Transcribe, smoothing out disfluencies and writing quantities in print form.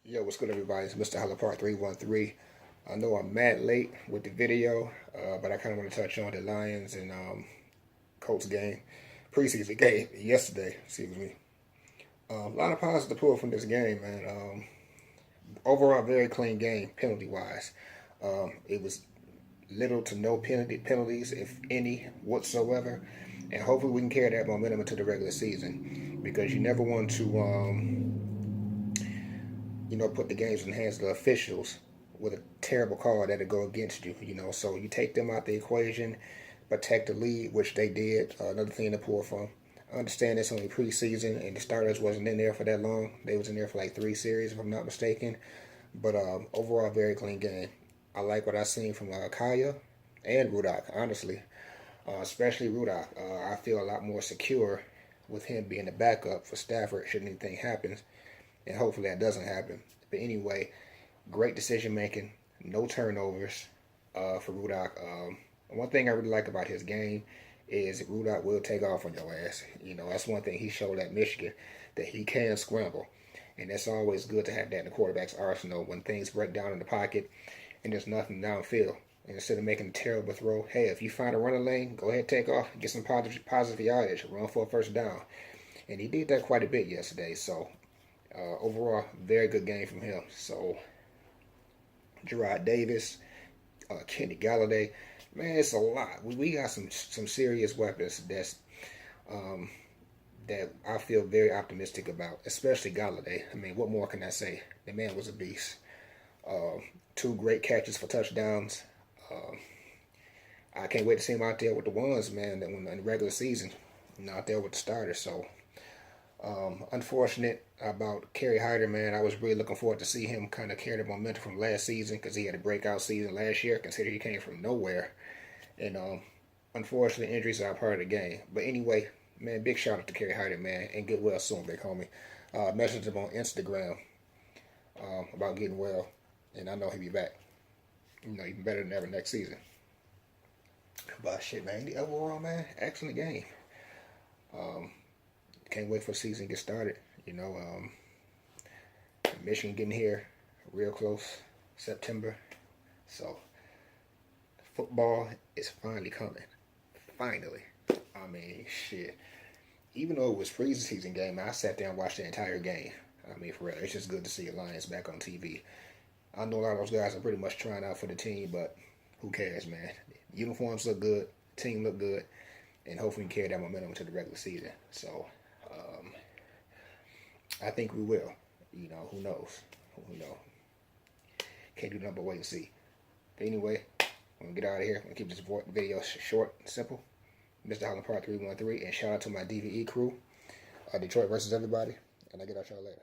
Yo, what's good, everybody? It's Mr. Holler Part 313. I know I'm mad late with the video, but I kind of want to touch on the Lions and Colts game, preseason game yesterday. Excuse me. A lot of positives to pull from this game, man. Overall, very clean game, penalty wise. It was little to no penalties, if any, whatsoever. And hopefully, we can carry that momentum into the regular season because you never want to put the games in the hands of the officials with a terrible call that'll go against you. So you take them out the equation, protect the lead, which they did. Another thing to pull from. I understand it's only preseason and the starters wasn't in there for that long. They was in there for like 3 series, if I'm not mistaken. But overall, very clean game. I like what I seen from Kaya and Rudock, honestly. Especially Rudock. I feel a lot more secure with him being the backup for Stafford should anything happen, and hopefully that doesn't happen. But anyway, great decision making, no turnovers for Rudock. One thing I really like about his game is Rudock will take off on your ass. That's one thing he showed at Michigan, that he can scramble. And that's always good to have that in the quarterback's arsenal when things break down in the pocket and there's nothing downfield. And instead of making a terrible throw, hey, if you find a running lane, go ahead, take off, get some positive yardage, run for a first down. And he did that quite a bit yesterday. So overall, very good game from him. So Gerard Davis, Kenny Galladay, man, it's a lot. We got some serious weapons that I feel very optimistic about, especially Galladay. I mean, what more can I say? The man was a beast. 2 great catches for touchdowns. I can't wait to see him out there with the ones, man, in the regular season. Out there with the starters. So unfortunate about Kerry Hyder, man. I was really looking forward to see him kind of carry the momentum from last season because he had a breakout season last year, considering he came from nowhere. And unfortunately, injuries are a part of the game. But anyway, man, big shout out to Kerry Hyder, man, and get well soon, big homie. Messaged him on Instagram about getting well, and I know he'll be back. Even better than ever next season. But shit, man, the overall, man, excellent game. Can't wait for the season to get started. Michigan getting here real close, September. So football is finally coming. Finally. I mean, shit. Even though it was preseason game, I sat there and watched the entire game. I mean, for real, it's just good to see the Lions back on TV. I know a lot of those guys are pretty much trying out for the team, but who cares, man? Uniforms look good, team look good, and hopefully we can carry that momentum into the regular season. So, I think we will. Who knows? Who knows? Can't do nothing but wait and see. But anyway, I'm going to get out of here. I'm going to keep this video short and simple. Mr. Holland Part 313, and shout out to my DVE crew. Detroit versus everybody, and I'll get out y'all later.